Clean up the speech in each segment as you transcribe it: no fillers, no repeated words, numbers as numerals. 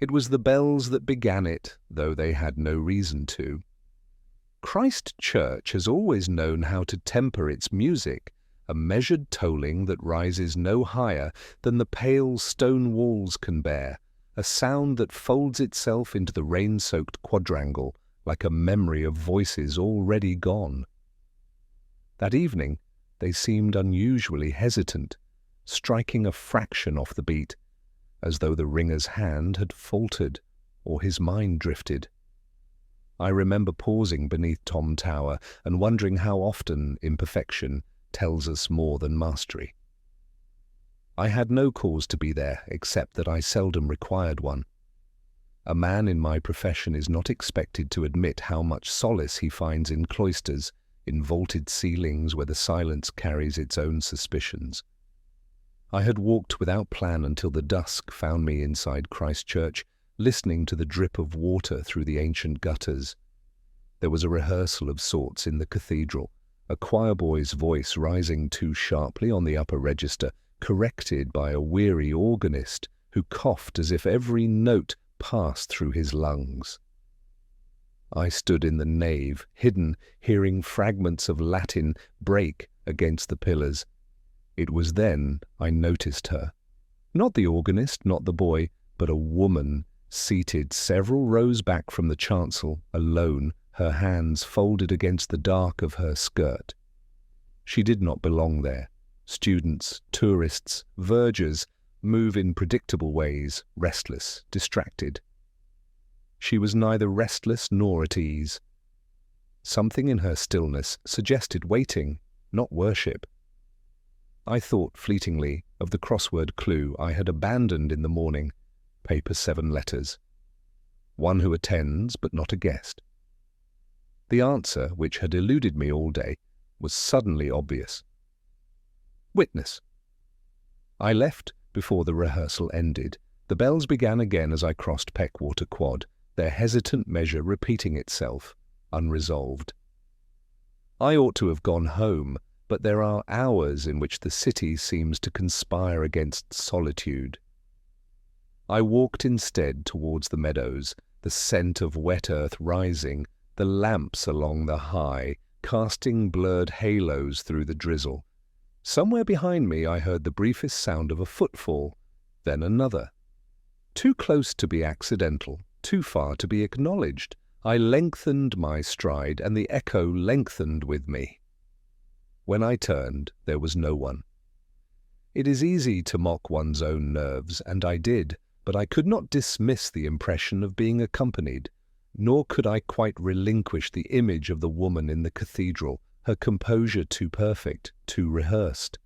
It was the bells that began it, though they had no reason to. Christ Church has always known how to temper its music, a measured tolling that rises no higher than the pale stone walls can bear, a sound that folds itself into the rain-soaked quadrangle like a memory of voices already gone. That evening they seemed unusually hesitant, striking a fraction off the beat, as though the ringer's hand had faltered or his mind drifted. I remember pausing beneath Tom Tower and wondering how often imperfection tells us more than mastery. I had no cause to be there, except that I seldom required one. A man in my profession is not expected to admit how much solace he finds in cloisters, in vaulted ceilings where the silence carries its own suspicions. I had walked without plan until the dusk found me inside Christ Church, listening to the drip of water through the ancient gutters. There was a rehearsal of sorts in the cathedral, a choir boy's voice rising too sharply on the upper register, corrected by a weary organist who coughed as if every note passed through his lungs. I stood in the nave, hidden, hearing fragments of Latin break against the pillars. It was then I noticed her. Not the organist, not the boy, but a woman seated several rows back from the chancel, alone, her hands folded against the dark of her skirt. She did not belong there. Students, tourists, vergers move in predictable ways, restless, distracted. She was neither restless nor at ease. Something in her stillness suggested waiting, not worship. I thought fleetingly of the crossword clue I had abandoned in the morning, paper 7 letters. One who attends but not a guest. The answer, which had eluded me all day, was suddenly obvious. Witness. I left before the rehearsal ended. The bells began again as I crossed Peckwater Quad, their hesitant measure repeating itself, unresolved. I ought to have gone home, but there are hours in which the city seems to conspire against solitude. I walked instead towards the meadows, the scent of wet earth rising, the lamps along the high, casting blurred halos through the drizzle. Somewhere behind me I heard the briefest sound of a footfall, then another. Too close to be accidental, too far to be acknowledged, I lengthened my stride, and the echo lengthened with me. When I turned, there was no one. It is easy to mock one's own nerves, and I did, but I could not dismiss the impression of being accompanied, nor could I quite relinquish the image of the woman in the cathedral, her composure too perfect, too rehearsed.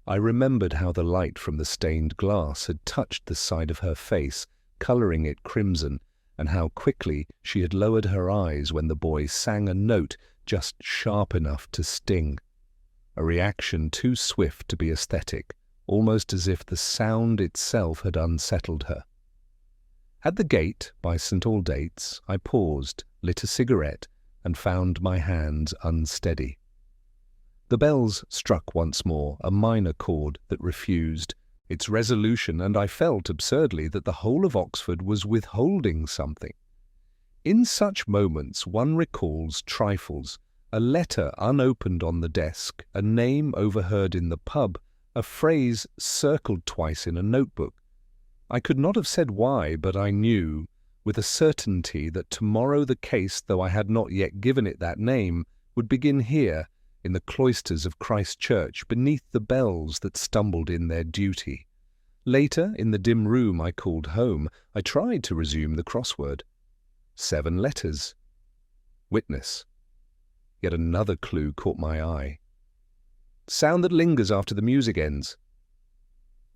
I remembered how the light from the stained glass had touched the side of her face, colouring it crimson, and how quickly she had lowered her eyes when the boy sang a note just sharp enough to sting. A reaction too swift to be aesthetic, almost as if the sound itself had unsettled her. At the gate, by St. Aldate's, I paused, lit a cigarette, and found my hands unsteady. The bells struck once more, a minor chord that refused its resolution, and I felt absurdly that the whole of Oxford was withholding something. In such moments one recalls trifles, a letter unopened on the desk, a name overheard in the pub, a phrase circled twice in a notebook. I could not have said why, but I knew, with a certainty, that tomorrow the case, though I had not yet given it that name, would begin here, in the cloisters of Christ Church, beneath the bells that stumbled in their duty. Later, in the dim room I called home, I tried to resume the crossword. 7 letters. Witness. Yet another clue caught my eye. Sound that lingers after the music ends.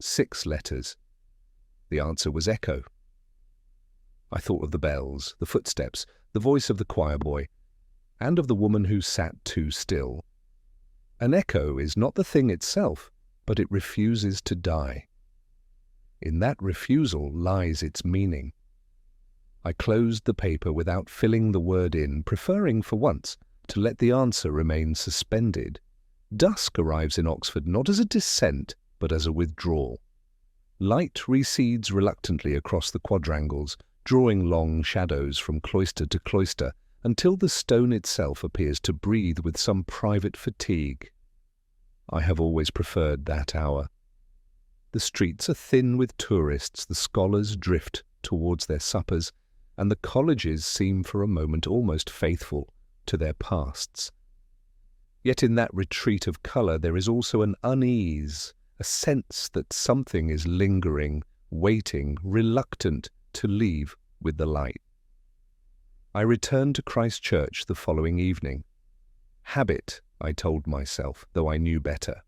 6 letters. The answer was echo. I thought of the bells, the footsteps, the voice of the choir boy, and of the woman who sat too still. An echo is not the thing itself, but it refuses to die. In that refusal lies its meaning. I closed the paper without filling the word in, preferring for once to let the answer remain suspended. Dusk arrives in Oxford not as a descent, but as a withdrawal. Light recedes reluctantly across the quadrangles, drawing long shadows from cloister to cloister, until the stone itself appears to breathe with some private fatigue. I have always preferred that hour. The streets are thin with tourists, the scholars drift towards their suppers, and the colleges seem for a moment almost faithful to their pasts. Yet in that retreat of colour there is also an unease, a sense that something is lingering, waiting, reluctant to leave with the light. I returned to Christ Church the following evening. Habit, I told myself, though I knew better.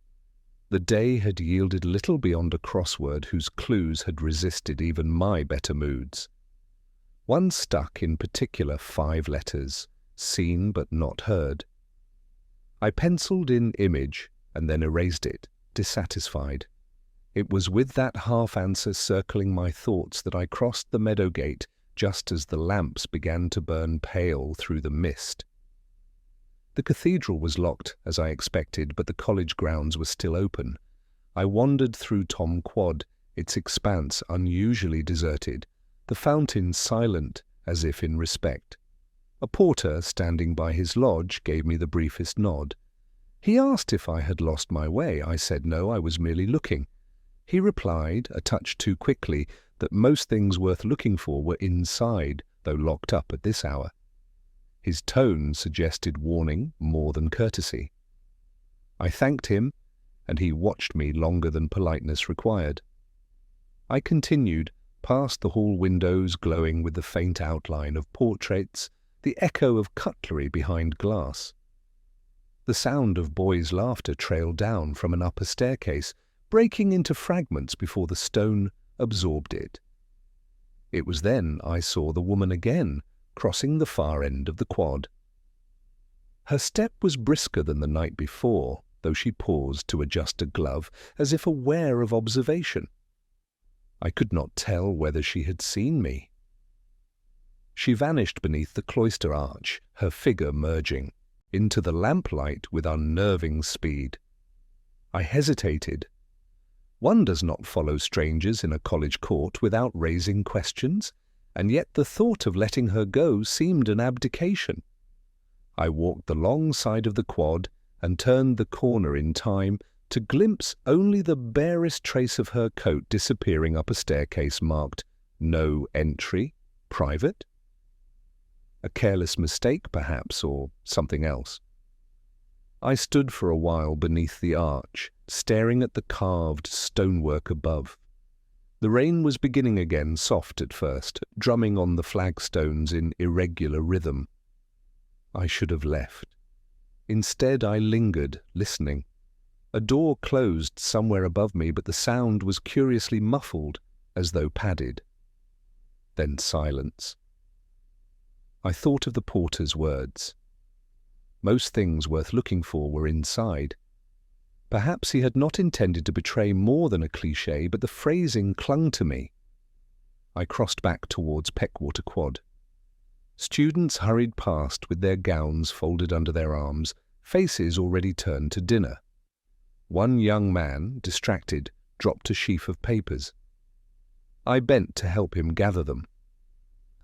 The day had yielded little beyond a crossword whose clues had resisted even my better moods. One stuck in particular 5 letters, seen but not heard. I penciled in image and then erased it, dissatisfied. It was with that half-answer circling my thoughts that I crossed the meadow gate just as the lamps began to burn pale through the mist. The cathedral was locked, as I expected, but the college grounds were still open. I wandered through Tom Quad, its expanse unusually deserted, the fountain silent as if in respect. A porter standing by his lodge gave me the briefest nod. He asked if I had lost my way. I said no, I was merely looking. He replied, a touch too quickly, that most things worth looking for were inside, though locked up at this hour. His tone suggested warning more than courtesy. I thanked him, and he watched me longer than politeness required. I continued, past the hall windows glowing with the faint outline of portraits, the echo of cutlery behind glass. The sound of boys' laughter trailed down from an upper staircase, breaking into fragments before the stone absorbed it. It was then I saw the woman again, crossing the far end of the quad. Her step was brisker than the night before, though she paused to adjust a glove, as if aware of observation. I could not tell whether she had seen me. She vanished beneath the cloister arch, her figure merging into the lamplight with unnerving speed. I hesitated. One does not follow strangers in a college court without raising questions, and yet the thought of letting her go seemed an abdication. I walked the long side of the quad and turned the corner in time to glimpse only the barest trace of her coat disappearing up a staircase marked "No Entry, Private." A careless mistake, perhaps, or something else. I stood for a while beneath the arch, staring at the carved stonework above. The rain was beginning again, soft at first, drumming on the flagstones in irregular rhythm. I should have left. Instead, I lingered, listening. A door closed somewhere above me, but the sound was curiously muffled, as though padded. Then silence. I thought of the porter's words. Most things worth looking for were inside. Perhaps he had not intended to betray more than a cliché, but the phrasing clung to me. I crossed back towards Peckwater Quad. Students hurried past with their gowns folded under their arms, faces already turned to dinner. One young man, distracted, dropped a sheaf of papers. I bent to help him gather them.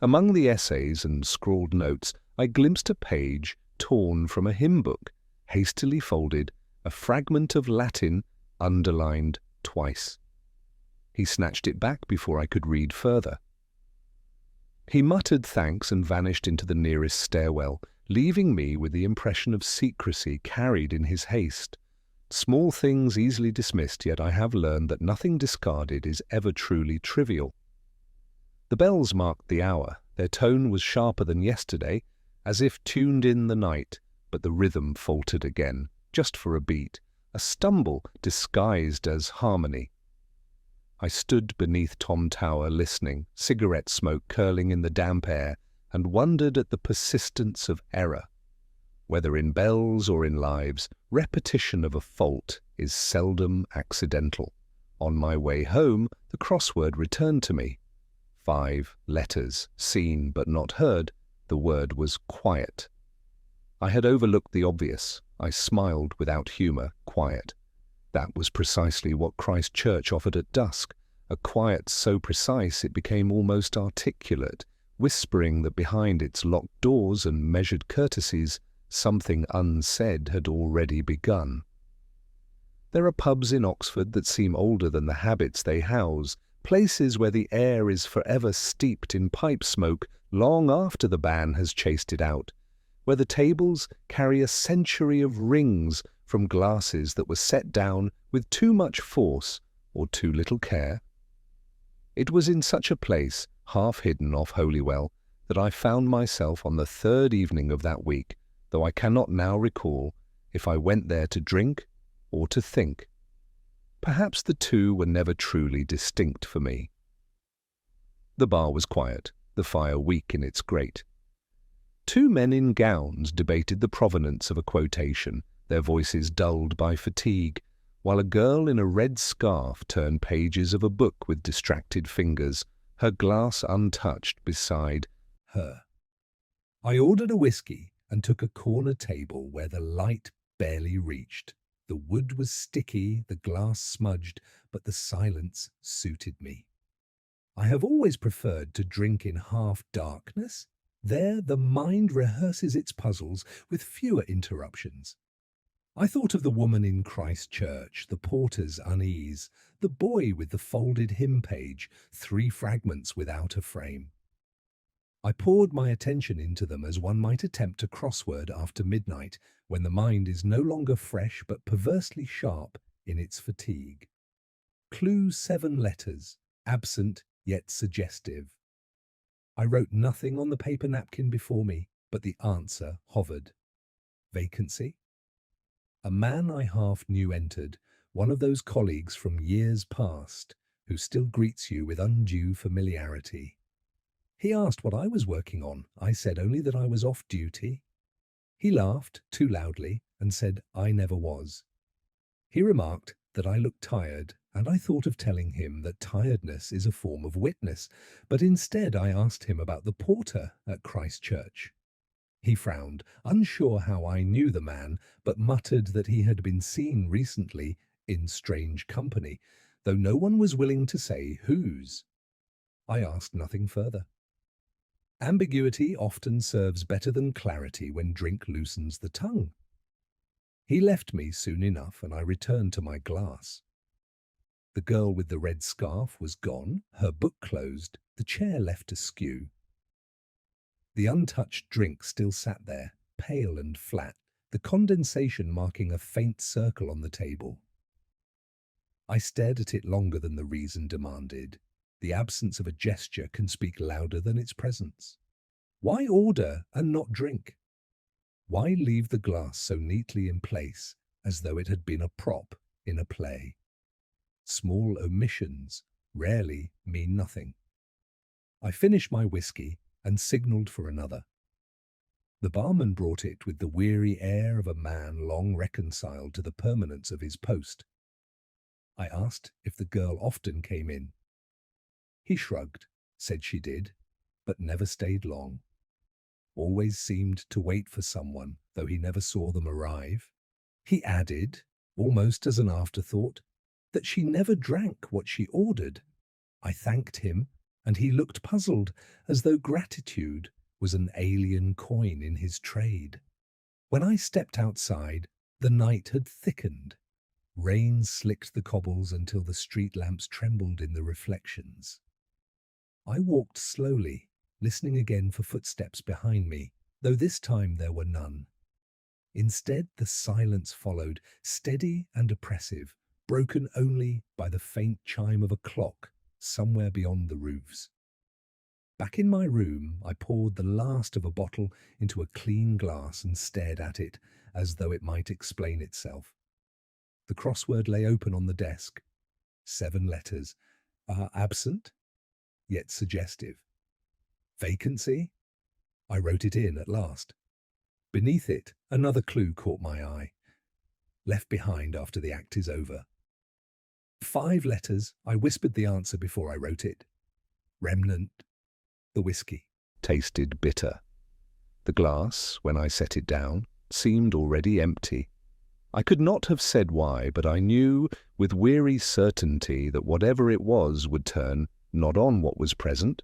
Among the essays and scrawled notes, I glimpsed a page torn from a hymn book, hastily folded, a fragment of Latin underlined twice. He snatched it back before I could read further. He muttered thanks and vanished into the nearest stairwell, leaving me with the impression of secrecy carried in his haste. Small things easily dismissed, yet I have learned that nothing discarded is ever truly trivial. The bells marked the hour. Their tone was sharper than yesterday, as if tuned in the night, but the rhythm faltered again, just for a beat, a stumble disguised as harmony. I stood beneath Tom Tower listening, cigarette smoke curling in the damp air, and wondered at the persistence of error. Whether in bells or in lives, repetition of a fault is seldom accidental. On my way home, the crossword returned to me. 5 letters, seen but not heard. The word was quiet. I had overlooked the obvious. I smiled without humour, quiet. That was precisely what Christ Church offered at dusk, a quiet so precise it became almost articulate, whispering that behind its locked doors and measured courtesies, something unsaid had already begun. There are pubs in Oxford that seem older than the habits they house, places where the air is forever steeped in pipe smoke long after the ban has chased it out, where the tables carry a century of rings from glasses that were set down with too much force or too little care. It was in such a place, half hidden off Holywell, that I found myself on the third evening of that week, though I cannot now recall if I went there to drink or to think. Perhaps the two were never truly distinct for me. The bar was quiet, the fire weak in its grate. Two men in gowns debated the provenance of a quotation, their voices dulled by fatigue, while a girl in a red scarf turned pages of a book with distracted fingers, her glass untouched beside her. I ordered a whiskey and took a corner table where the light barely reached. The wood was sticky, the glass smudged, but the silence suited me. I have always preferred to drink in half darkness. There the mind rehearses its puzzles with fewer interruptions. I thought of the woman in Christchurch, the porter's unease, the boy with the folded hymn page, 3 fragments without a frame. I poured my attention into them as one might attempt a crossword after midnight, when the mind is no longer fresh but perversely sharp in its fatigue. Clue 7 letters, absent yet suggestive. I wrote nothing on the paper napkin before me, but the answer hovered. Vacancy? A man I half knew entered, one of those colleagues from years past, who still greets you with undue familiarity. He asked what I was working on. I said only that I was off duty. He laughed, too loudly, and said I never was. He remarked that I looked tired, and I thought of telling him that tiredness is a form of witness, but instead I asked him about the porter at Christchurch. He frowned, unsure how I knew the man, but muttered that he had been seen recently in strange company, though no one was willing to say whose. I asked nothing further. Ambiguity often serves better than clarity when drink loosens the tongue. He left me soon enough, and I returned to my glass. The girl with the red scarf was gone, her book closed, the chair left askew. The untouched drink still sat there, pale and flat, the condensation marking a faint circle on the table. I stared at it longer than the reason demanded. The absence of a gesture can speak louder than its presence. Why order and not drink? Why leave the glass so neatly in place, as though it had been a prop in a play? Small omissions rarely mean nothing. I finished my whiskey and signalled for another. The barman brought it with the weary air of a man long reconciled to the permanence of his post. I asked if the girl often came in. He shrugged, said she did, but never stayed long. Always seemed to wait for someone, though he never saw them arrive. He added, almost as an afterthought, that she never drank what she ordered. I thanked him, and he looked puzzled, as though gratitude was an alien coin in his trade. When I stepped outside, the night had thickened. Rain slicked the cobbles until the street lamps trembled in the reflections. I walked slowly, listening again for footsteps behind me, though this time there were none. Instead, the silence followed, steady and oppressive, broken only by the faint chime of a clock somewhere beyond the roofs. Back in my room, I poured the last of a bottle into a clean glass and stared at it, as though it might explain itself. The crossword lay open on the desk. 7 letters. Absent, yet suggestive. Vacancy? I wrote it in at last. Beneath it, another clue caught my eye. Left behind after the act is over. 5 letters. I whispered the answer before I wrote it. Remnant. The whiskey tasted bitter. The glass, when I set it down, seemed already empty. I could not have said why, but I knew with weary certainty that whatever it was would turn not on what was present,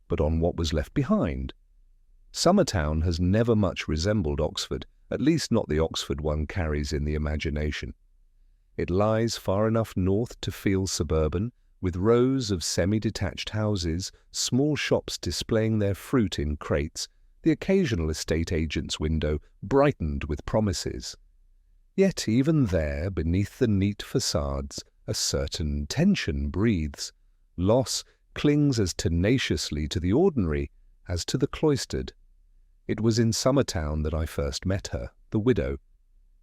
but on what was left behind. Summertown has never much resembled Oxford, at least not the Oxford one carries in the imagination. It lies far enough north to feel suburban, with rows of semi-detached houses, small shops displaying their fruit in crates, the occasional estate agent's window brightened with promises. Yet even there, beneath the neat façades, a certain tension breathes. Loss clings as tenaciously to the ordinary as to the cloistered. It was in Summertown that I first met her, the widow.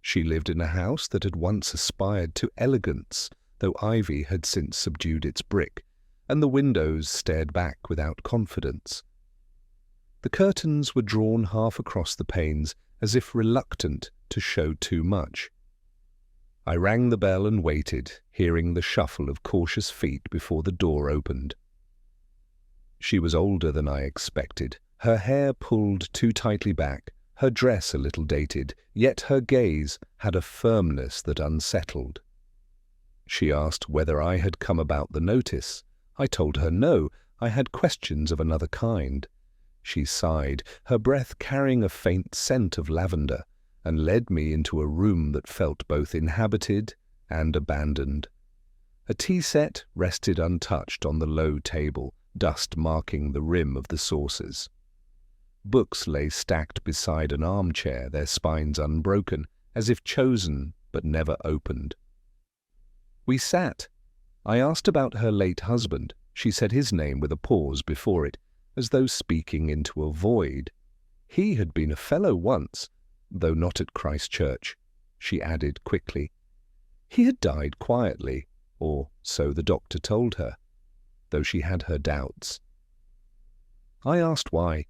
She lived in a house that had once aspired to elegance, though ivy had since subdued its brick, and the windows stared back without confidence. The curtains were drawn half across the panes, as if reluctant to show too much. I rang the bell and waited, hearing the shuffle of cautious feet before the door opened. She was older than I expected, her hair pulled too tightly back, her dress a little dated, yet her gaze had a firmness that unsettled. She asked whether I had come about the notice. I told her no, I had questions of another kind. She sighed, her breath carrying a faint scent of lavender, and led me into a room that felt both inhabited and abandoned. A tea set rested untouched on the low table, dust marking the rim of the saucers. Books lay stacked beside an armchair, their spines unbroken, as if chosen but never opened. We sat. I asked about her late husband. She said his name with a pause before it, as though speaking into a void. He had been a fellow once, though not at Christ Church, she added quickly. He had died quietly, or so the doctor told her, though she had her doubts. I asked why.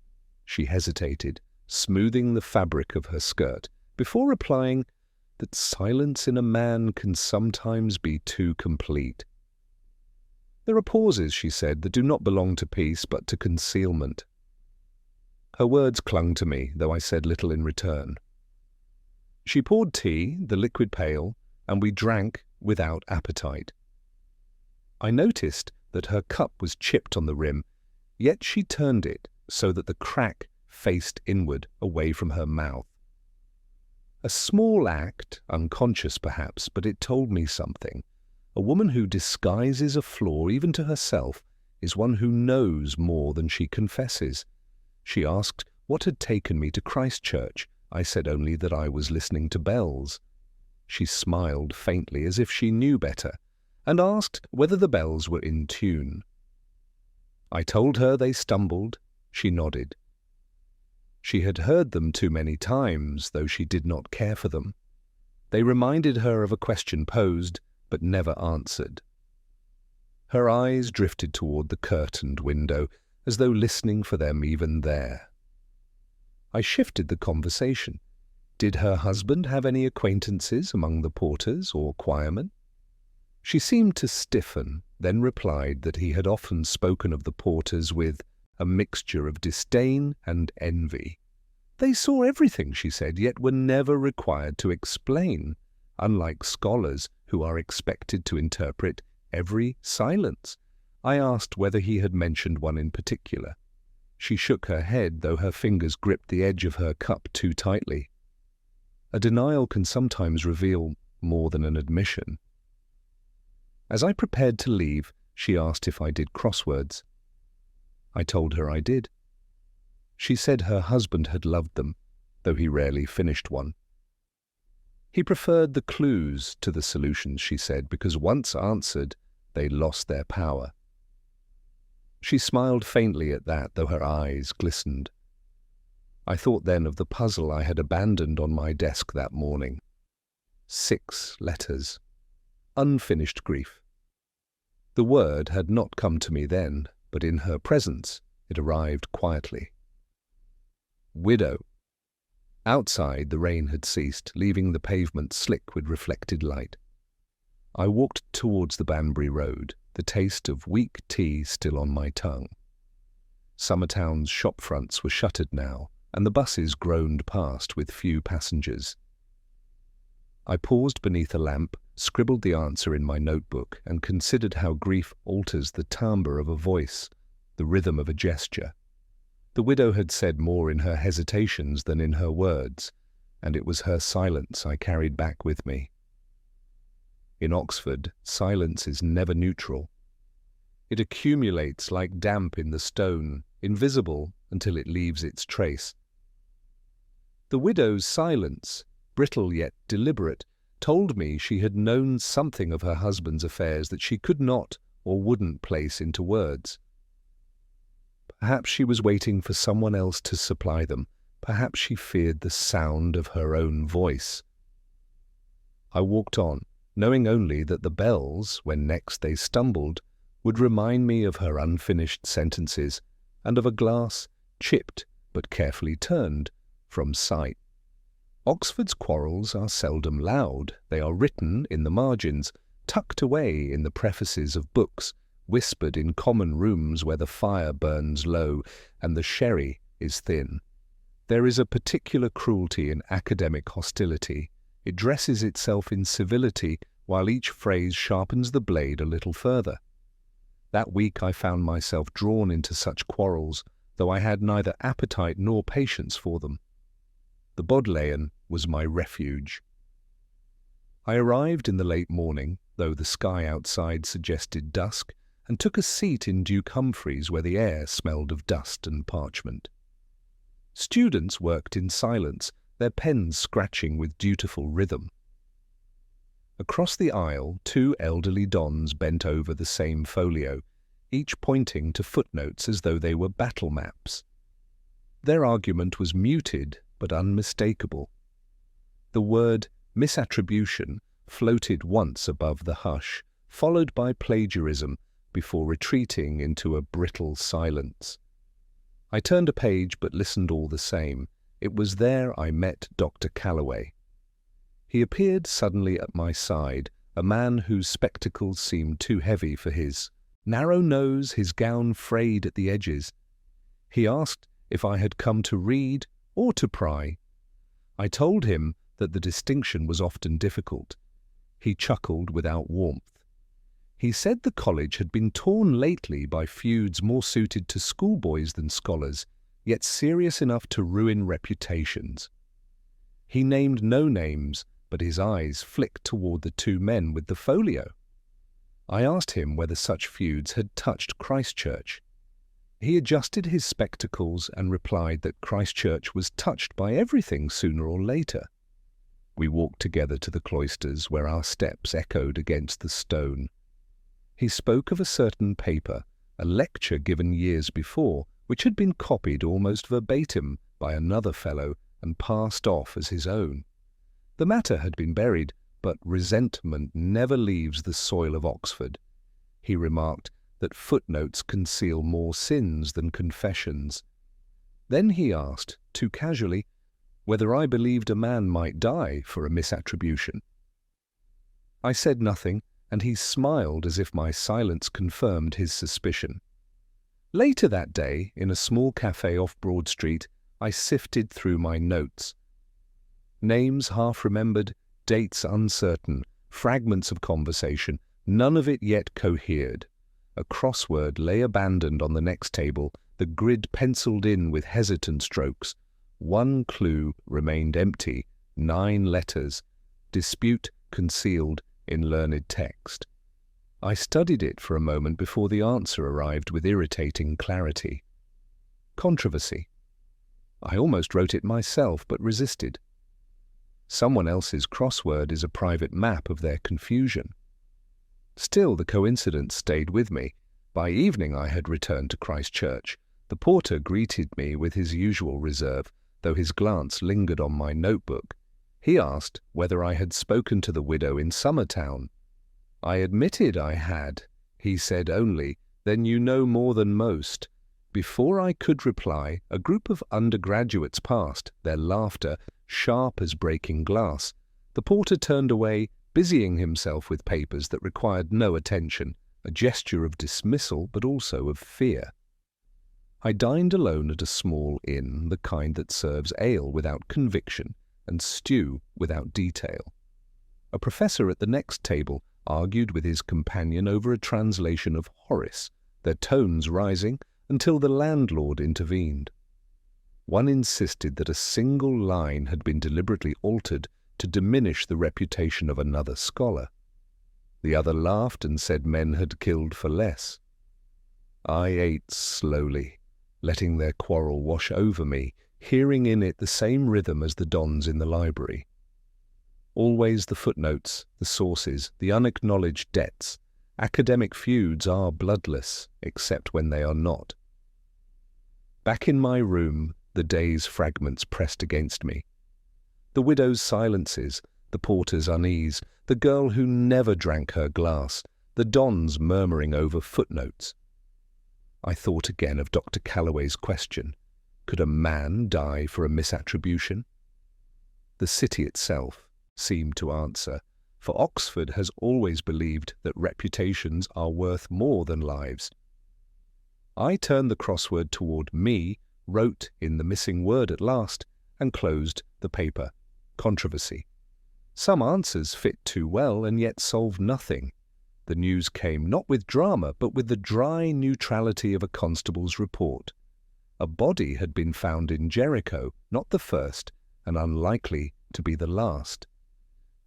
She hesitated, smoothing the fabric of her skirt, before replying that silence in a man can sometimes be too complete. There are pauses, she said, that do not belong to peace but to concealment. Her words clung to me, though I said little in return. She poured tea, the liquid pail, and we drank without appetite. I noticed that her cup was chipped on the rim, yet she turned it so that the crack faced inward, away from her mouth. A small act, unconscious perhaps, but it told me something. A woman who disguises a flaw even to herself is one who knows more than she confesses. She asked what had taken me to Christ Church. I said only that I was listening to bells. She smiled faintly as if she knew better, and asked whether the bells were in tune. I told her they stumbled. She nodded. She had heard them too many times, though she did not care for them. They reminded her of a question posed, but never answered. Her eyes drifted toward the curtained window, as though listening for them even there. I shifted the conversation. Did her husband have any acquaintances among the porters or choirmen? She seemed to stiffen, then replied that he had often spoken of the porters with a mixture of disdain and envy. They saw everything, she said, yet were never required to explain, unlike scholars who are expected to interpret every silence. I asked whether he had mentioned one in particular. She shook her head, though her fingers gripped the edge of her cup too tightly. A denial can sometimes reveal more than an admission. As I prepared to leave, she asked if I did crosswords. I told her I did. She said her husband had loved them, though he rarely finished one. He preferred the clues to the solutions, she said, because once answered, they lost their power. She smiled faintly at that, though her eyes glistened. I thought then of the puzzle I had abandoned on my desk that morning. 6 letters. Unfinished grief. The word had not come to me then, but in her presence it arrived quietly. Widow. Outside the rain had ceased, leaving the pavement slick with reflected light. I walked towards the Banbury Road, the taste of weak tea still on my tongue. Summertown's shop fronts were shuttered now, and the buses groaned past with few passengers. I paused beneath a lamp, scribbled the answer in my notebook, and considered how grief alters the timbre of a voice, the rhythm of a gesture. The widow had said more in her hesitations than in her words, and it was her silence I carried back with me. In Oxford, silence is never neutral. It accumulates like damp in the stone, invisible until it leaves its trace. The widow's silence, brittle yet deliberate, told me she had known something of her husband's affairs that she could not or wouldn't place into words. Perhaps she was waiting for someone else to supply them. Perhaps she feared the sound of her own voice. I walked on, knowing only that the bells, when next they stumbled, would remind me of her unfinished sentences and of a glass, chipped but carefully turned, from sight. Oxford's quarrels are seldom loud. They are written in the margins, tucked away in the prefaces of books, whispered in common rooms where the fire burns low and the sherry is thin. There is a particular cruelty in academic hostility. It dresses itself in civility while each phrase sharpens the blade a little further. That week I found myself drawn into such quarrels, though I had neither appetite nor patience for them. The Bodleian was my refuge. I arrived in the late morning, though the sky outside suggested dusk, and took a seat in Duke Humphreys where the air smelled of dust and parchment. Students worked in silence, their pens scratching with dutiful rhythm. Across the aisle, two elderly dons bent over the same folio, each pointing to footnotes as though they were battle maps. Their argument was muted but unmistakable. The word misattribution floated once above the hush, followed by plagiarism, before retreating into a brittle silence. I turned a page but listened all the same. It was there I met Dr. Calloway. He appeared suddenly at my side, a man whose spectacles seemed too heavy for his narrow nose, his gown frayed at the edges. He asked if I had come to read or to pry. I told him that the distinction was often difficult. He chuckled without warmth. He said the college had been torn lately by feuds more suited to schoolboys than scholars, yet serious enough to ruin reputations. He named no names, but his eyes flicked toward the two men with the folio. I asked him whether such feuds had touched Christchurch. He adjusted his spectacles and replied that Christchurch was touched by everything sooner or later. We walked together to the cloisters, where our steps echoed against the stone. He spoke of a certain paper, a lecture given years before, which had been copied almost verbatim by another fellow and passed off as his own. The matter had been buried, but resentment never leaves the soil of Oxford. He remarked that footnotes conceal more sins than confessions. Then he asked, too casually, whether I believed a man might die for a misattribution. I said nothing, and he smiled as if my silence confirmed his suspicion. Later that day, in a small cafe off Broad Street, I sifted through my notes. Names half-remembered, dates uncertain, fragments of conversation, none of it yet cohered. A crossword lay abandoned on the next table, the grid penciled in with hesitant strokes. One clue remained empty, 9 letters, dispute concealed in learned text. I studied it for a moment before the answer arrived with irritating clarity. Controversy. I almost wrote it myself, but resisted. Someone else's crossword is a private map of their confusion. Still, the coincidence stayed with me. By evening I had returned to Christchurch. The porter greeted me with his usual reserve, though his glance lingered on my notebook. He asked whether I had spoken to the widow in Summertown. I admitted I had. He said only, "Then you know more than most." Before I could reply, a group of undergraduates passed, their laughter sharp as breaking glass. The porter turned away, busying himself with papers that required no attention, a gesture of dismissal but also of fear. I dined alone at a small inn, the kind that serves ale without conviction and stew without detail. A professor at the next table argued with his companion over a translation of Horace, their tones rising until the landlord intervened. One insisted that a single line had been deliberately altered to diminish the reputation of another scholar. The other laughed and said men had killed for less. I ate slowly, letting their quarrel wash over me, hearing in it the same rhythm as the dons in the library. Always the footnotes, the sources, the unacknowledged debts. Academic feuds are bloodless, except when they are not. Back in my room, the day's fragments pressed against me. The widow's silences, the porter's unease, the girl who never drank her glass, the dons murmuring over footnotes. I thought again of Dr. Calloway's question. Could a man die for a misattribution? The city itself seemed to answer, for Oxford has always believed that reputations are worth more than lives. I turned the crossword toward me, wrote in the missing word at last, and closed the paper. Controversy. Some answers fit too well and yet solve nothing. The news came not with drama, but with the dry neutrality of a constable's report. A body had been found in Jericho, not the first, and unlikely to be the last.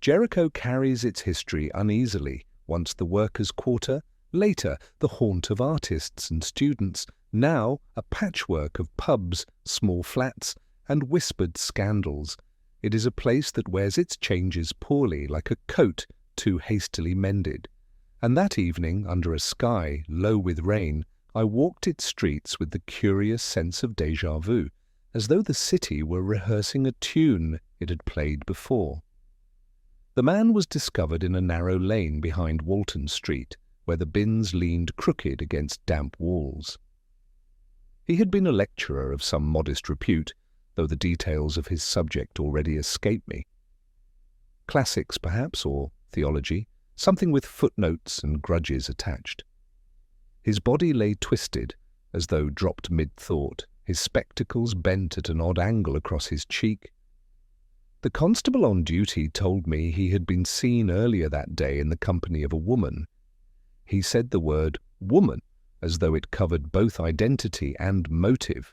Jericho carries its history uneasily, once the workers' quarter, later the haunt of artists and students, now a patchwork of pubs, small flats, and whispered scandals. It is a place that wears its changes poorly, like a coat too hastily mended. And that evening, under a sky low with rain, I walked its streets with the curious sense of déjà vu, as though the city were rehearsing a tune it had played before. The man was discovered in a narrow lane behind Walton Street, where the bins leaned crooked against damp walls. He had been a lecturer of some modest repute, though the details of his subject already escape me. Classics, perhaps, or theology, something with footnotes and grudges attached. His body lay twisted, as though dropped mid-thought, his spectacles bent at an odd angle across his cheek. The constable on duty told me he had been seen earlier that day in the company of a woman. He said the word woman as though it covered both identity and motive.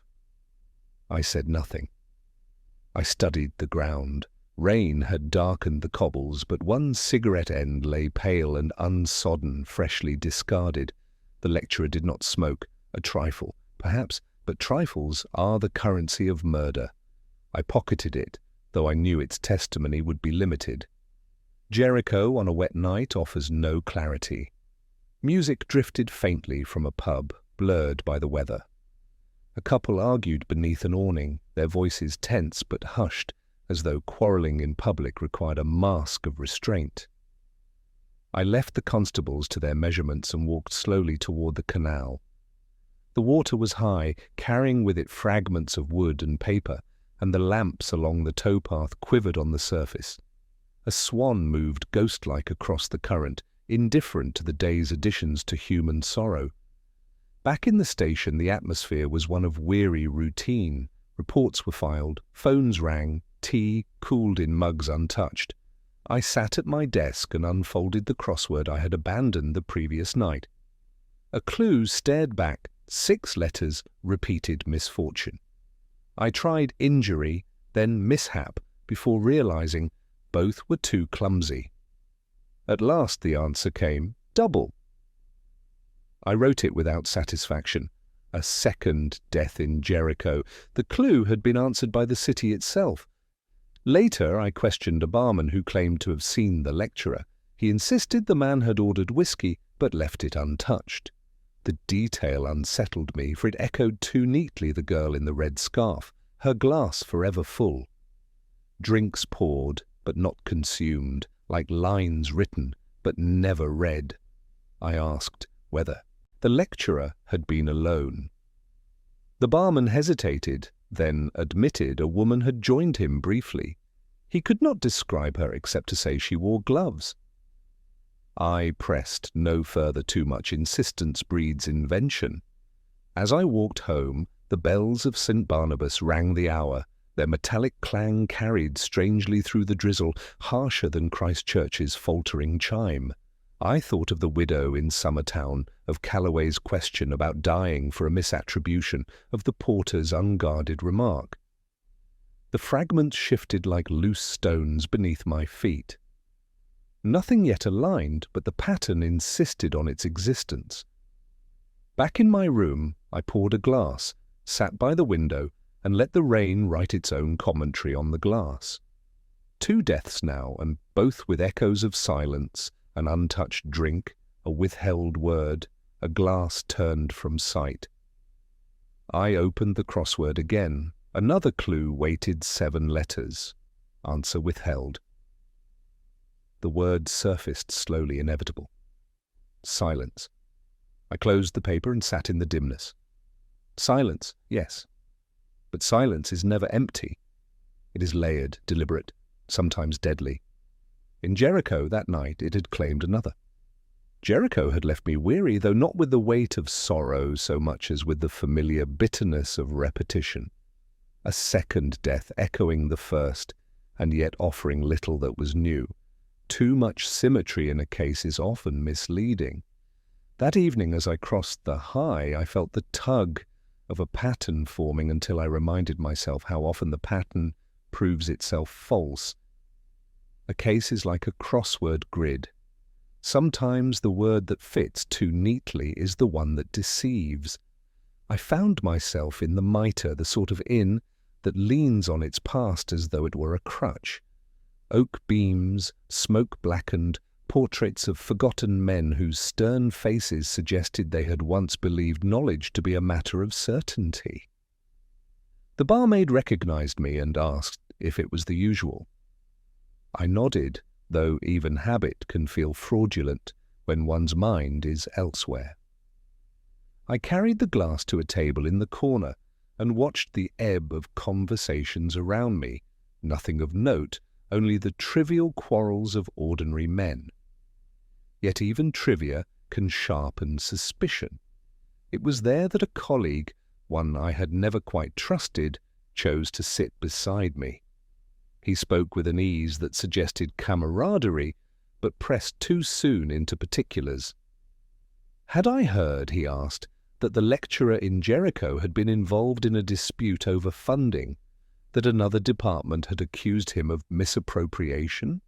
I said nothing. I studied the ground. Rain had darkened the cobbles, but one cigarette end lay pale and unsodden, freshly discarded. The lecturer did not smoke. A trifle, perhaps, but trifles are the currency of murder. I pocketed it, though I knew its testimony would be limited. Jericho on a wet night offers no clarity. Music drifted faintly from a pub, blurred by the weather. A couple argued beneath an awning, their voices tense but hushed, as though quarrelling in public required a mask of restraint. I left the constables to their measurements and walked slowly toward the canal. The water was high, carrying with it fragments of wood and paper, and the lamps along the towpath quivered on the surface. A swan moved ghost-like across the current, indifferent to the day's additions to human sorrow. Back in the station, the atmosphere was one of weary routine. Reports were filed, phones rang, tea cooled in mugs untouched. I sat at my desk and unfolded the crossword I had abandoned the previous night. A clue stared back, 6 letters, repeated misfortune. I tried injury, then mishap, before realizing both were too clumsy. At last the answer came, double. I wrote it without satisfaction. A second death in Jericho. The clue had been answered by the city itself. Later I questioned a barman who claimed to have seen the lecturer. He insisted the man had ordered whiskey, but left it untouched. The detail unsettled me, for it echoed too neatly the girl in the red scarf, her glass forever full. Drinks poured, but not consumed, like lines written, but never read. I asked whether the lecturer had been alone. The barman hesitated, then admitted a woman had joined him briefly. He could not describe her except to say she wore gloves. I pressed no further. Too much insistence breeds invention. As I walked home, the bells of St. Barnabas rang the hour, Their metallic clang carried strangely through the drizzle, harsher than Christchurch's faltering chime. I thought of the widow in Summertown, of Calloway's question about dying for a misattribution, of the porter's unguarded remark. The fragments shifted like loose stones beneath my feet. Nothing yet aligned, but the pattern insisted on its existence. Back in my room, I poured a glass, sat by the window, and let the rain write its own commentary on the glass. 2 deaths now, and both with echoes of silence, an untouched drink, a withheld word, a glass turned from sight. I opened the crossword again. Another clue waited 7 letters. Answer withheld. The word surfaced slowly, inevitable. Silence. I closed the paper and sat in the dimness. Silence, yes. But silence is never empty. It is layered, deliberate, sometimes deadly. In Jericho that night it had claimed another. Jericho had left me weary, though not with the weight of sorrow so much as with the familiar bitterness of repetition. A second death echoing the first, and yet offering little that was new. Too much symmetry in a case is often misleading. That evening as I crossed the High, I felt the tug of a pattern forming until I reminded myself how often the pattern proves itself false. A case is like a crossword grid. Sometimes the word that fits too neatly is the one that deceives. I found myself in the mitre, the sort of inn that leans on its past as though it were a crutch. Oak beams, smoke-blackened, portraits of forgotten men whose stern faces suggested they had once believed knowledge to be a matter of certainty. The barmaid recognized me and asked if it was the usual. I nodded, though even habit can feel fraudulent when one's mind is elsewhere. I carried the glass to a table in the corner and watched the ebb of conversations around me, nothing of note, only the trivial quarrels of ordinary men. Yet even trivia can sharpen suspicion. It was there that a colleague, one I had never quite trusted, chose to sit beside me. He spoke with an ease that suggested camaraderie, but pressed too soon into particulars. Had I heard, he asked, that the lecturer in Jericho had been involved in a dispute over funding, that another department had accused him of misappropriation?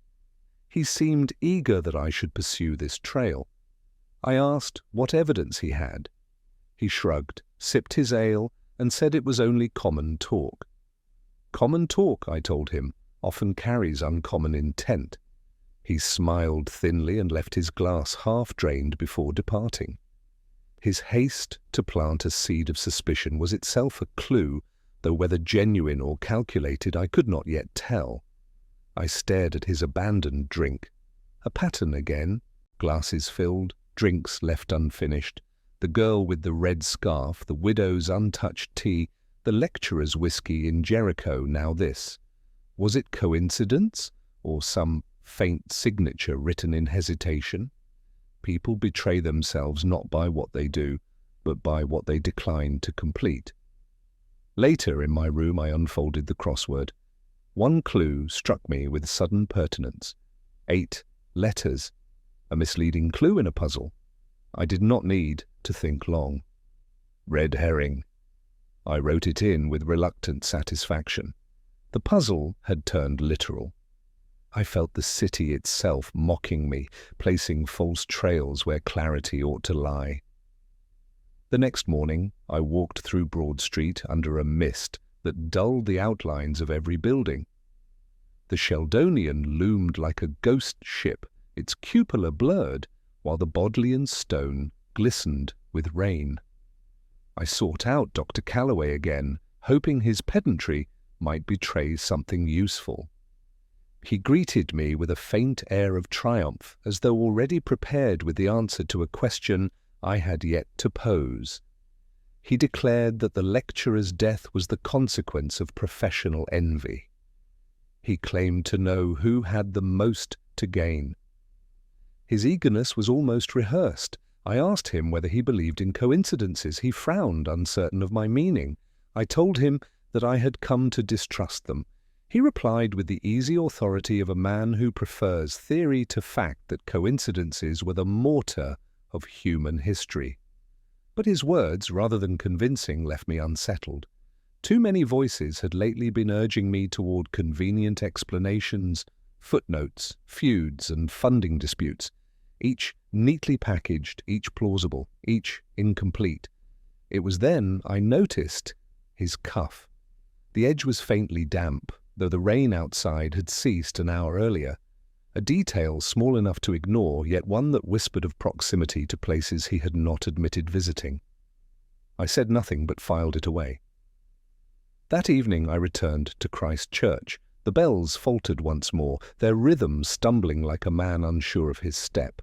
He seemed eager that I should pursue this trail. I asked what evidence he had. He shrugged, sipped his ale, and said it was only common talk. Common talk, I told him, often carries uncommon intent. He smiled thinly and left his glass half-drained before departing. His haste to plant a seed of suspicion was itself a clue, though whether genuine or calculated I could not yet tell. I stared at his abandoned drink. A pattern again, glasses filled, drinks left unfinished, the girl with the red scarf, the widow's untouched tea, the lecturer's whiskey in Jericho, now this. Was it coincidence, or some faint signature written in hesitation? People betray themselves not by what they do, but by what they decline to complete. Later in my room I unfolded the crossword. One clue struck me with sudden pertinence. 8 letters. A misleading clue in a puzzle. I did not need to think long. Red herring. I wrote it in with reluctant satisfaction. The puzzle had turned literal. I felt the city itself mocking me, placing false trails where clarity ought to lie. The next morning I walked through Broad Street under a mist that dulled the outlines of every building. The Sheldonian loomed like a ghost ship, its cupola blurred, while the Bodleian stone glistened with rain. I sought out Dr. Calloway again, hoping his pedantry might betray something useful. He greeted me with a faint air of triumph, as though already prepared with the answer to a question I had yet to pose. He declared that the lecturer's death was the consequence of professional envy. He claimed to know who had the most to gain. His eagerness was almost rehearsed. I asked him whether he believed in coincidences. He frowned, uncertain of my meaning. I told him that I had come to distrust them. He replied with the easy authority of a man who prefers theory to fact that coincidences were the mortar of human history. But his words, rather than convincing, left me unsettled. Too many voices had lately been urging me toward convenient explanations, footnotes, feuds, and funding disputes, each neatly packaged, each plausible, each incomplete. It was then I noticed his cuff. The edge was faintly damp, though the rain outside had ceased an hour earlier. A detail small enough to ignore, yet one that whispered of proximity to places he had not admitted visiting. I said nothing but filed it away. That evening I returned to Christ Church. The bells faltered once more, their rhythm stumbling like a man unsure of his step.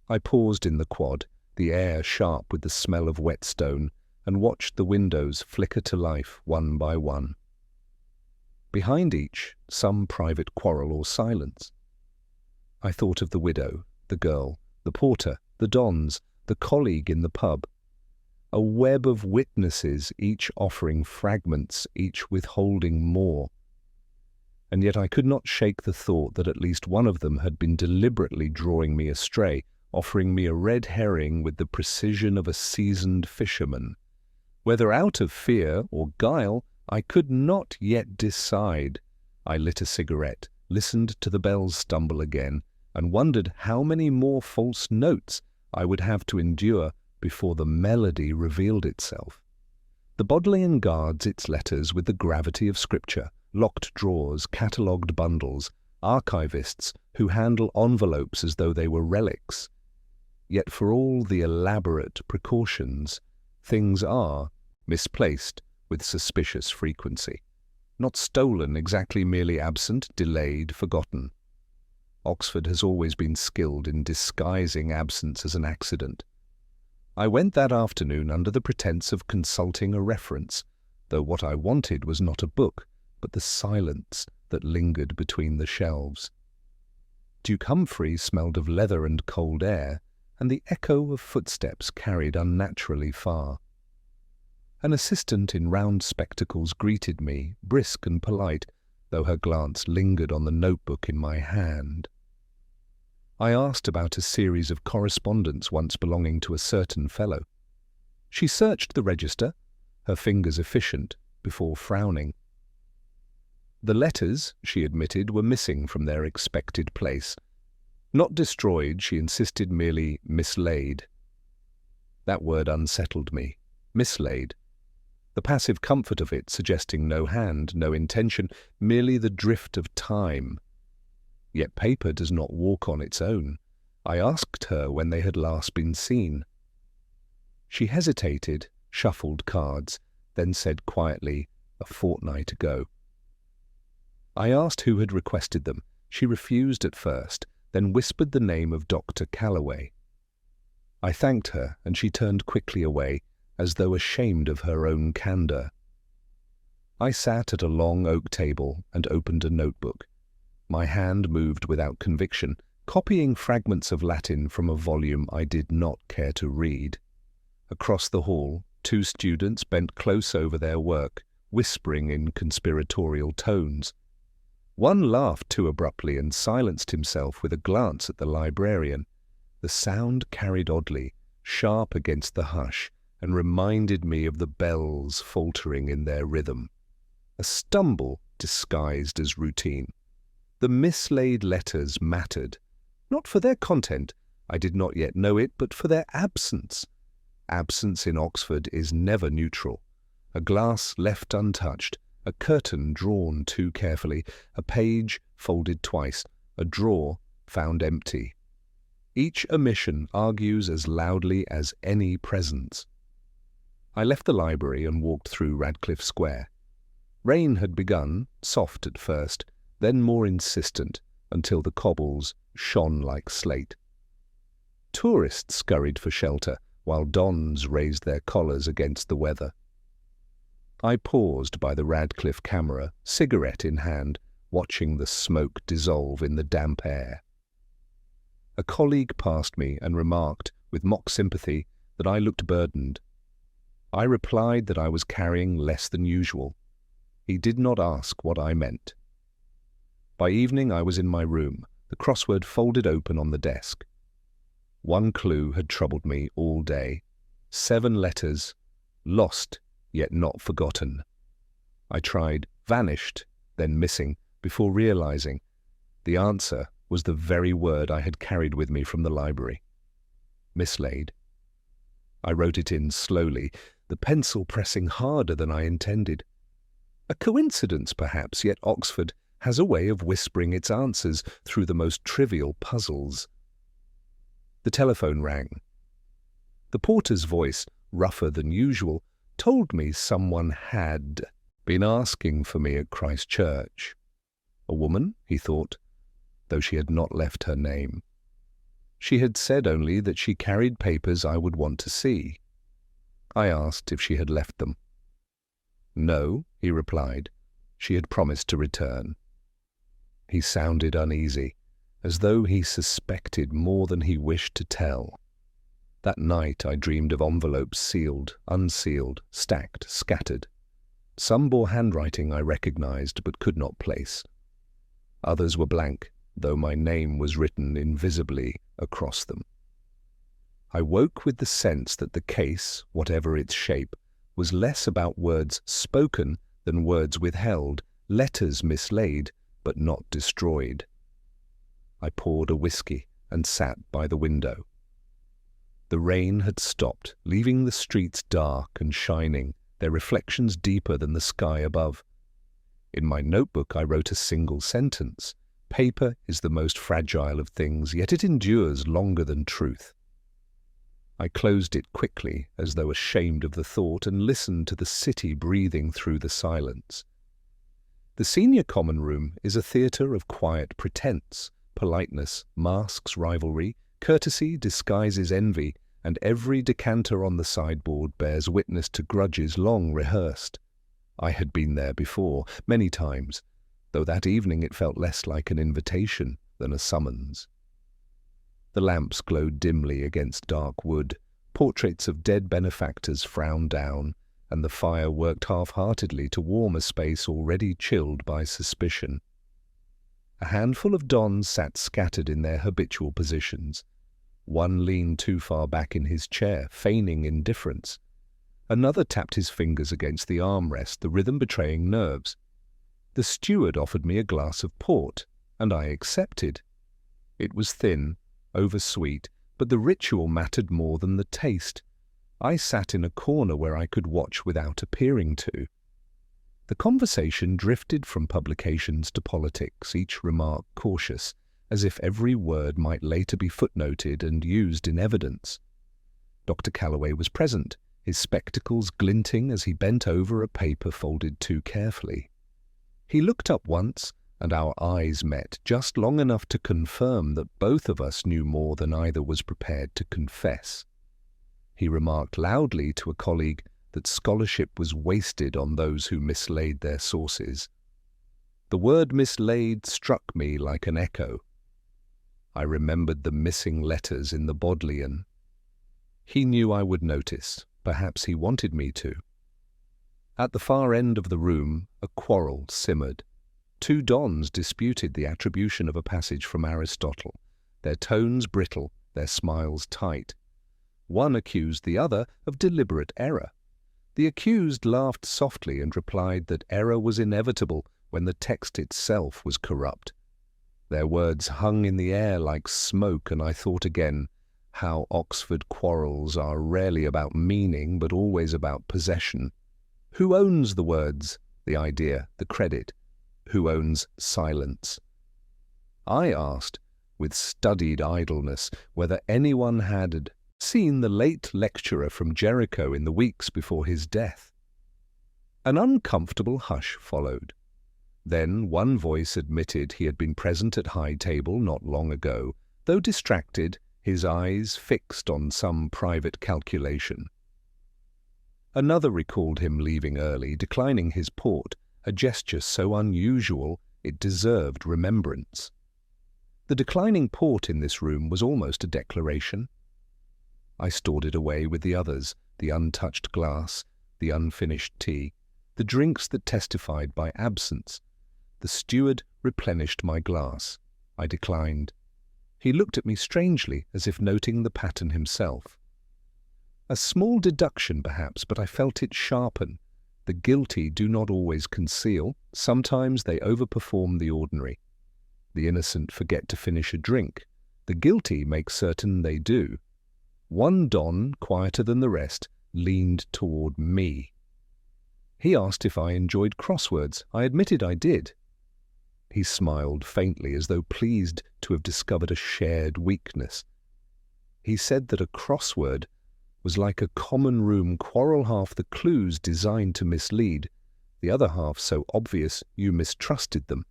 I paused in the quad, the air sharp with the smell of whetstone, and watched the windows flicker to life one by one. Behind each, some private quarrel or silence. I thought of the widow, the girl, the porter, the dons, the colleague in the pub. A web of witnesses, each offering fragments, each withholding more. And yet I could not shake the thought that at least one of them had been deliberately drawing me astray, offering me a red herring with the precision of a seasoned fisherman. Whether out of fear or guile, I could not yet decide. I lit a cigarette, listened to the bells stumble again, and wondered how many more false notes I would have to endure before the melody revealed itself. The Bodleian guards its letters with the gravity of Scripture, locked drawers, catalogued bundles, archivists who handle envelopes as though they were relics. Yet for all the elaborate precautions, things are misplaced with suspicious frequency. Not stolen exactly, merely absent, delayed, forgotten. Oxford has always been skilled in disguising absence as an accident. I went that afternoon under the pretense of consulting a reference, though what I wanted was not a book, but the silence that lingered between the shelves. Duke Humphrey smelled of leather and cold air, and the echo of footsteps carried unnaturally far. An assistant in round spectacles greeted me, brisk and polite, though her glance lingered on the notebook in my hand. I asked about a series of correspondence once belonging to a certain fellow. She searched the register, her fingers efficient, before frowning. The letters, she admitted, were missing from their expected place. Not destroyed, she insisted, merely mislaid. That word unsettled me. Mislaid. The passive comfort of it suggesting no hand, no intention, merely the drift of time. Yet paper does not walk on its own. I asked her when they had last been seen. She hesitated, shuffled cards, then said quietly, "A fortnight ago." I asked who had requested them. She refused at first, then whispered the name of Dr. Calloway. I thanked her, and she turned quickly away, as though ashamed of her own candour. I sat at a long oak table and opened a notebook. My hand moved without conviction, copying fragments of Latin from a volume I did not care to read. Across the hall, two students bent close over their work, whispering in conspiratorial tones. One laughed too abruptly and silenced himself with a glance at the librarian. The sound carried oddly, sharp against the hush, and reminded me of the bells faltering in their rhythm. A stumble disguised as routine. The mislaid letters mattered, not for their content, I did not yet know it, but for their absence. Absence in Oxford is never neutral. A glass left untouched, a curtain drawn too carefully, a page folded twice, a drawer found empty. Each omission argues as loudly as any presence. I left the library and walked through Radcliffe Square. Rain had begun, soft at first, then more insistent, until the cobbles shone like slate. Tourists scurried for shelter, while dons raised their collars against the weather. I paused by the Radcliffe camera, cigarette in hand, watching the smoke dissolve in the damp air. A colleague passed me and remarked, with mock sympathy, that I looked burdened. I replied that I was carrying less than usual. He did not ask what I meant. By evening I was in my room, the crossword folded open on the desk. One clue had troubled me all day. 7 letters, lost yet not forgotten. I tried vanished, then missing, before realizing the answer was the very word I had carried with me from the library. Mislaid. I wrote it in slowly, the pencil pressing harder than I intended. A coincidence, perhaps, yet Oxford has a way of whispering its answers through the most trivial puzzles. The telephone rang. The porter's voice, rougher than usual, told me someone had been asking for me at Christ Church. A woman, he thought, though she had not left her name. She had said only that she carried papers I would want to see. I asked if she had left them. No, he replied. She had promised to return. He sounded uneasy, as though he suspected more than he wished to tell. That night I dreamed of envelopes sealed, unsealed, stacked, scattered. Some bore handwriting I recognized but could not place. Others were blank, though my name was written invisibly across them. I woke with the sense that the case, whatever its shape, was less about words spoken than words withheld, letters mislaid, but not destroyed. I poured a whiskey and sat by the window. The rain had stopped, leaving the streets dark and shining, their reflections deeper than the sky above. In my notebook I wrote a single sentence. Paper is the most fragile of things, yet it endures longer than truth. I closed it quickly, as though ashamed of the thought, and listened to the city breathing through the silence. The senior common room is a theatre of quiet pretense. Politeness masks rivalry, courtesy disguises envy, and every decanter on the sideboard bears witness to grudges long rehearsed. I had been there before, many times, though that evening it felt less like an invitation than a summons. The lamps glowed dimly against dark wood, portraits of dead benefactors frowned down, and the fire worked half-heartedly to warm a space already chilled by suspicion. A handful of dons sat scattered in their habitual positions. One leaned too far back in his chair, feigning indifference. Another tapped his fingers against the armrest, the rhythm betraying nerves. The steward offered me a glass of port, and I accepted. It was thin, oversweet, but the ritual mattered more than the taste. I sat in a corner where I could watch without appearing to. The conversation drifted from publications to politics, each remark cautious, as if every word might later be footnoted and used in evidence. Dr. Calloway was present, his spectacles glinting as he bent over a paper folded too carefully. He looked up once, and our eyes met just long enough to confirm that both of us knew more than either was prepared to confess. He remarked loudly to a colleague that scholarship was wasted on those who mislaid their sources. The word mislaid struck me like an echo. I remembered the missing letters in the Bodleian. He knew I would notice. Perhaps he wanted me to. At the far end of the room, a quarrel simmered. Two dons disputed the attribution of a passage from Aristotle, their tones brittle, their smiles tight. One accused the other of deliberate error. The accused laughed softly and replied that error was inevitable when the text itself was corrupt. Their words hung in the air like smoke, and I thought again how Oxford quarrels are rarely about meaning but always about possession. Who owns the words, the idea, the credit? Who owns silence? I asked, with studied idleness, whether anyone had seen the late lecturer from Jericho in the weeks before his death. An uncomfortable hush followed. Then one voice admitted he had been present at high table not long ago, though distracted, his eyes fixed on some private calculation. Another recalled him leaving early, declining his port, a gesture so unusual it deserved remembrance. The declining port in this room was almost a declaration. I stored it away with the others, the untouched glass, the unfinished tea, the drinks that testified by absence. The steward replenished my glass. I declined. He looked at me strangely, as if noting the pattern himself. A small deduction, perhaps, but I felt it sharpen. The guilty do not always conceal. Sometimes they overperform the ordinary. The innocent forget to finish a drink. The guilty make certain they do. One don, quieter than the rest, leaned toward me. He asked if I enjoyed crosswords. I admitted I did. He smiled faintly, as though pleased to have discovered a shared weakness. He said that a crossword was like a common room quarrel, half the clues designed to mislead, the other half so obvious you mistrusted them.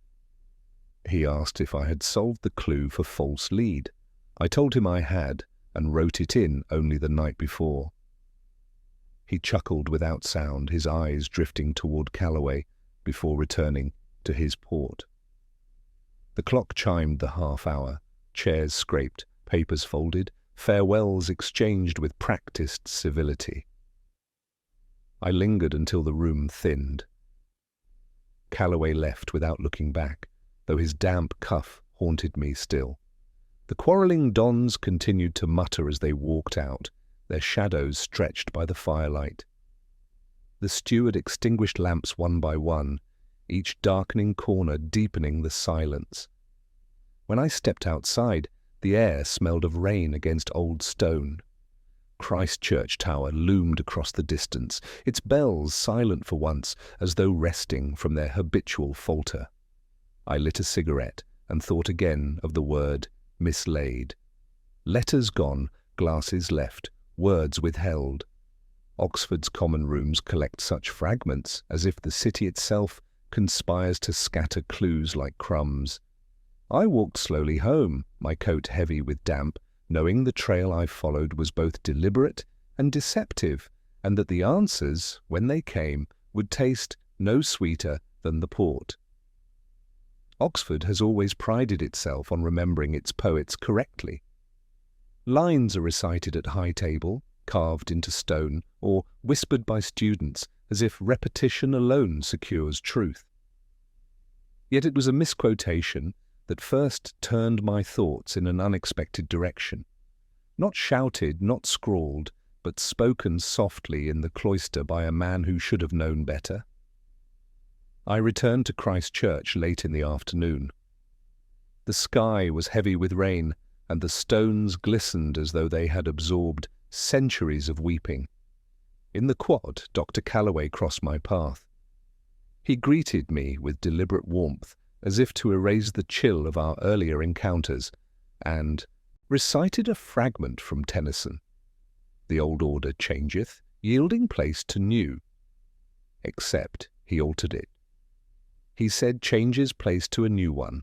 He asked if I had solved the clue for false lead. I told him I had, and wrote it in only the night before. He chuckled without sound, his eyes drifting toward Calloway before returning to his port. The clock chimed the half-hour, chairs scraped, papers folded, farewells exchanged with practiced civility. I lingered until the room thinned. Calloway left without looking back, though his damp cuff haunted me still. The quarrelling dons continued to mutter as they walked out, their shadows stretched by the firelight. The steward extinguished lamps one by one, each darkening corner deepening the silence. When I stepped outside, the air smelled of rain against old stone. Christ Church Tower loomed across the distance, its bells silent for once, as though resting from their habitual falter. I lit a cigarette and thought again of the word mislaid. Letters gone, glasses left, words withheld. Oxford's common rooms collect such fragments, as if the city itself conspires to scatter clues like crumbs. I walked slowly home, my coat heavy with damp, knowing the trail I followed was both deliberate and deceptive, and that the answers, when they came, would taste no sweeter than the port. Oxford has always prided itself on remembering its poets correctly. Lines are recited at high table, carved into stone, or whispered by students, as if repetition alone secures truth. Yet it was a misquotation that first turned my thoughts in an unexpected direction. Not shouted, not scrawled, but spoken softly in the cloister by a man who should have known better. I returned to Christ Church late in the afternoon. The sky was heavy with rain, and the stones glistened as though they had absorbed centuries of weeping. In the quad, Dr. Calloway crossed my path. He greeted me with deliberate warmth, as if to erase the chill of our earlier encounters, and recited a fragment from Tennyson. The old order changeth, yielding place to new. Except he altered it. He said changes place to a new one.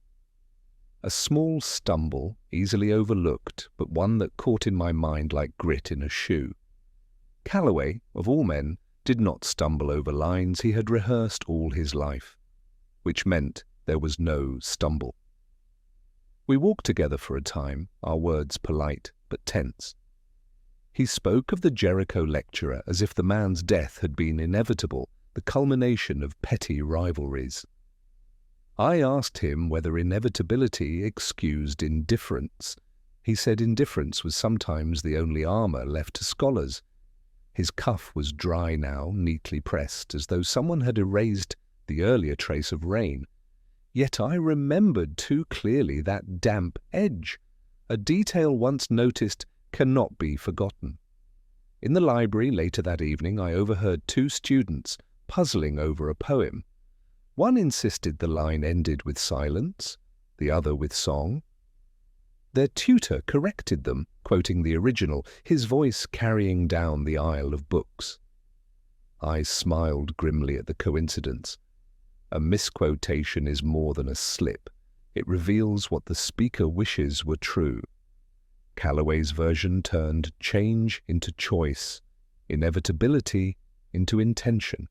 A small stumble, easily overlooked, but one that caught in my mind like grit in a shoe. Calloway, of all men, did not stumble over lines he had rehearsed all his life, which meant there was no stumble. We walked together for a time, our words polite but tense. He spoke of the Jericho lecturer as if the man's death had been inevitable, the culmination of petty rivalries. I asked him whether inevitability excused indifference. He said indifference was sometimes the only armour left to scholars. His cuff was dry now, neatly pressed, as though someone had erased the earlier trace of rain. Yet I remembered too clearly that damp edge. A detail once noticed cannot be forgotten. In the library later that evening I overheard two students puzzling over a poem. One insisted the line ended with silence, the other with song. Their tutor corrected them, quoting the original, his voice carrying down the aisle of books. I smiled grimly at the coincidence. A misquotation is more than a slip. It reveals what the speaker wishes were true. Calloway's version turned change into choice, inevitability into intention.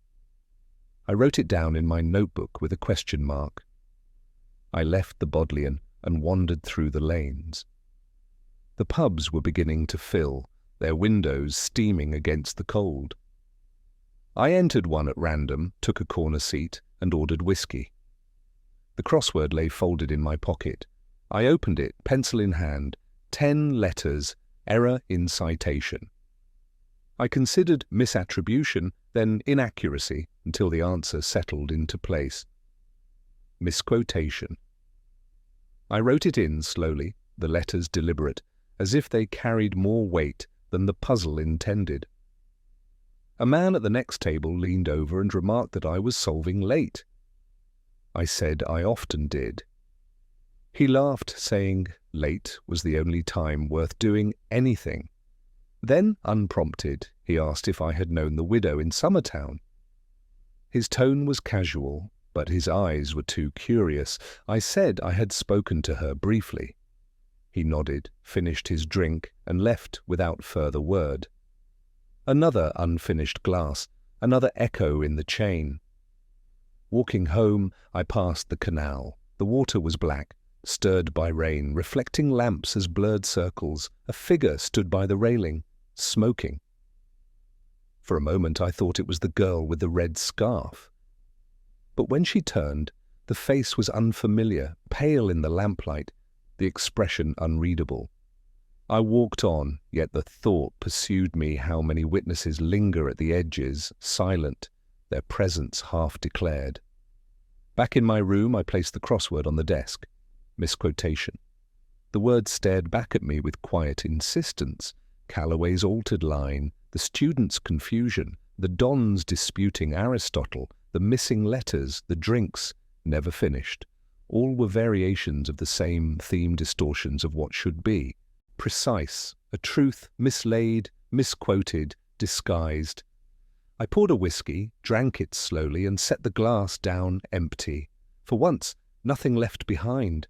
I wrote it down in my notebook with a question mark. I left the Bodleian and wandered through the lanes. The pubs were beginning to fill, their windows steaming against the cold. I entered one at random, took a corner seat, and ordered whiskey. The crossword lay folded in my pocket. I opened it, pencil in hand, 10 letters, error in citation. I considered misattribution, then inaccuracy, until the answer settled into place. Misquotation. I wrote it in slowly, the letters deliberate, as if they carried more weight than the puzzle intended. A man at the next table leaned over and remarked that I was solving late. I said I often did. He laughed, saying late was the only time worth doing anything. Then, unprompted, he asked if I had known the widow in Summertown. His tone was casual, but his eyes were too curious. I said I had spoken to her briefly. He nodded, finished his drink, and left without further word. Another unfinished glass, another echo in the chain. Walking home, I passed the canal. The water was black, stirred by rain, reflecting lamps as blurred circles. A figure stood by the railing, smoking. For a moment I thought it was the girl with the red scarf. But when she turned, the face was unfamiliar, pale in the lamplight, the expression unreadable. I walked on, yet the thought pursued me how many witnesses linger at the edges, silent, their presence half declared. Back in my room, I placed the crossword on the desk. Misquotation. The word stared back at me with quiet insistence. Calloway's altered line, the student's confusion, the dons disputing Aristotle, the missing letters, the drinks, never finished. All were variations of the same theme distortions of what should be. Precise, a truth mislaid, misquoted, disguised. I poured a whiskey, drank it slowly, and set the glass down empty. For once, nothing left behind.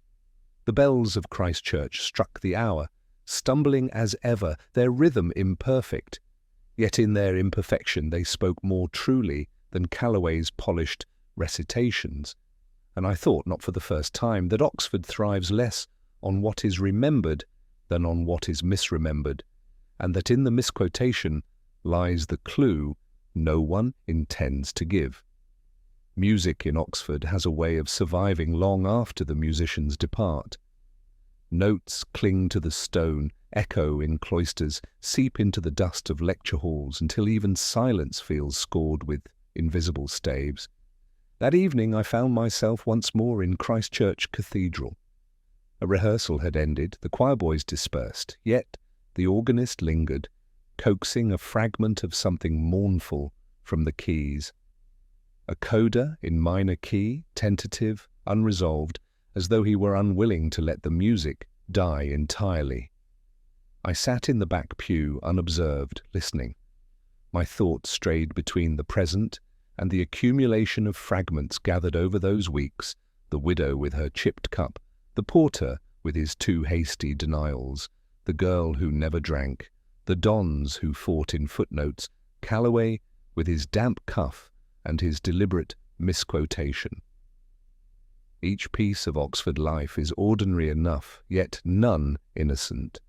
The bells of Christchurch struck the hour, stumbling as ever, their rhythm imperfect. Yet in their imperfection they spoke more truly than Calloway's polished recitations. And I thought, not for the first time, that Oxford thrives less on what is remembered than on what is misremembered, and that in the misquotation lies the clue no one intends to give. Music in Oxford has a way of surviving long after the musicians depart. Notes cling to the stone, echo in cloisters, seep into the dust of lecture halls until even silence feels scored with invisible staves. That evening I found myself once more in Christchurch Cathedral. A rehearsal had ended, the choir boys dispersed, yet the organist lingered, coaxing a fragment of something mournful from the keys. A coda in minor key, tentative, unresolved, as though he were unwilling to let the music die entirely. I sat in the back pew, unobserved, listening. My thoughts strayed between the present and the accumulation of fragments gathered over those weeks, the widow with her chipped cup, the porter with his too hasty denials, the girl who never drank, the dons who fought in footnotes, Calloway with his damp cuff and his deliberate misquotation. Each piece of Oxford life is ordinary enough, yet none innocent.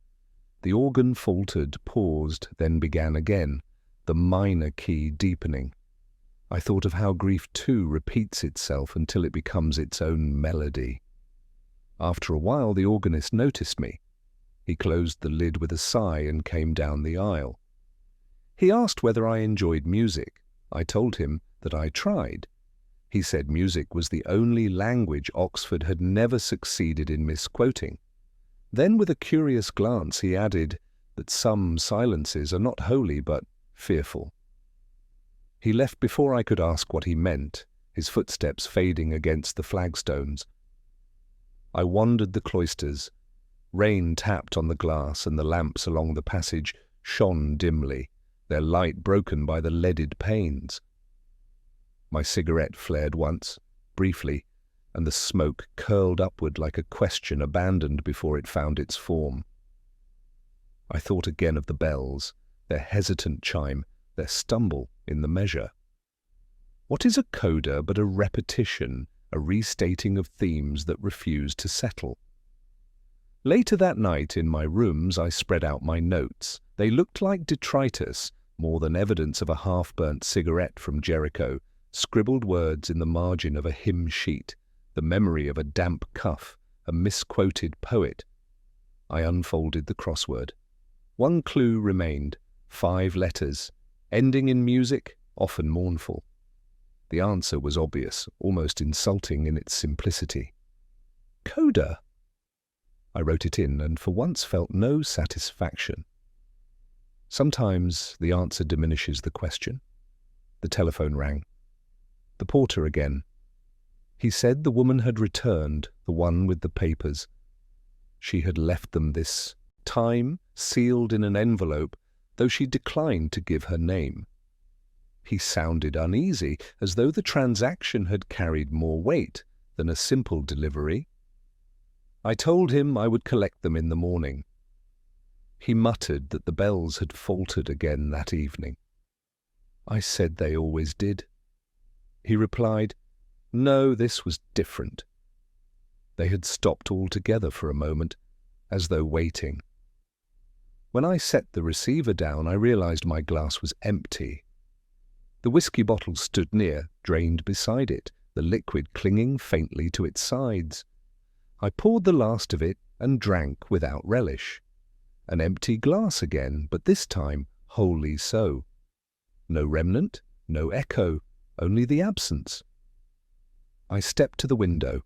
The organ faltered, paused, then began again, the minor key deepening. I thought of how grief too repeats itself until it becomes its own melody. After a while the organist noticed me. He closed the lid with a sigh and came down the aisle. He asked whether I enjoyed music. I told him that I tried. He said music was the only language Oxford had never succeeded in misquoting. Then with a curious glance he added that some silences are not holy but fearful. He left before I could ask what he meant, his footsteps fading against the flagstones. I wandered the cloisters. Rain tapped on the glass and the lamps along the passage shone dimly, their light broken by the leaded panes. My cigarette flared once, briefly, and the smoke curled upward like a question abandoned before it found its form. I thought again of the bells, their hesitant chime, their stumble in the measure. What is a coda but a repetition, a restating of themes that refuse to settle? Later that night in my rooms I spread out my notes. They looked like detritus, more than evidence of a half-burnt cigarette from Jericho, scribbled words in the margin of a hymn sheet, the memory of a damp cuff, a misquoted poet. I unfolded the crossword. One clue remained, 5 letters, ending in music, often mournful. The answer was obvious, almost insulting in its simplicity. Coda. I wrote it in and for once felt no satisfaction. Sometimes the answer diminishes the question. The telephone rang. The porter again. He said the woman had returned, the one with the papers. She had left them this time, sealed in an envelope, though she declined to give her name. He sounded uneasy, as though the transaction had carried more weight than a simple delivery. I told him I would collect them in the morning. He muttered that the bells had faltered again that evening. I said they always did. He replied, no, this was different. They had stopped altogether for a moment, as though waiting. When I set the receiver down, I realized my glass was empty. The whiskey bottle stood near, drained beside it, the liquid clinging faintly to its sides. I poured the last of it and drank without relish. An empty glass again, but this time wholly so. No remnant, no echo, only the absence. I stepped to the window.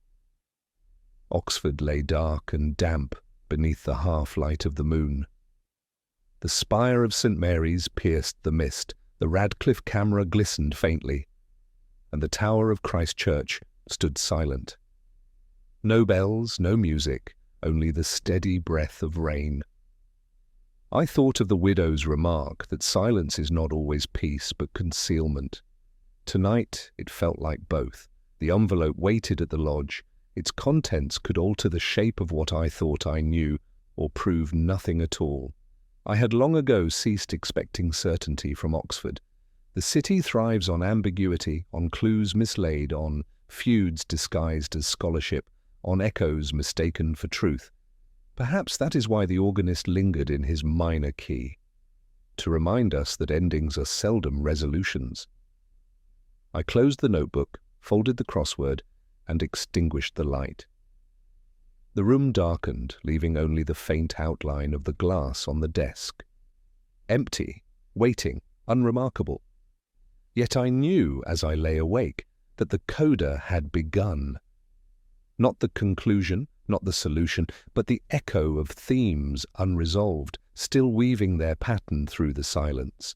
Oxford lay dark and damp beneath the half-light of the moon. The spire of St. Mary's pierced the mist, the Radcliffe camera glistened faintly, and the tower of Christ Church stood silent. No bells, no music, only the steady breath of rain. I thought of the widow's remark that silence is not always peace but concealment. Tonight it felt like both. The envelope waited at the lodge. Its contents could alter the shape of what I thought I knew, or prove nothing at all. I had long ago ceased expecting certainty from Oxford. The city thrives on ambiguity, on clues mislaid, on feuds disguised as scholarship, on echoes mistaken for truth. Perhaps that is why the organist lingered in his minor key, to remind us that endings are seldom resolutions. I closed the notebook, folded the crossword, and extinguished the light. The room darkened, leaving only the faint outline of the glass on the desk. Empty, waiting, unremarkable. Yet I knew, as I lay awake, that the coda had begun. Not the conclusion, not the solution, but the echo of themes unresolved, still weaving their pattern through the silence.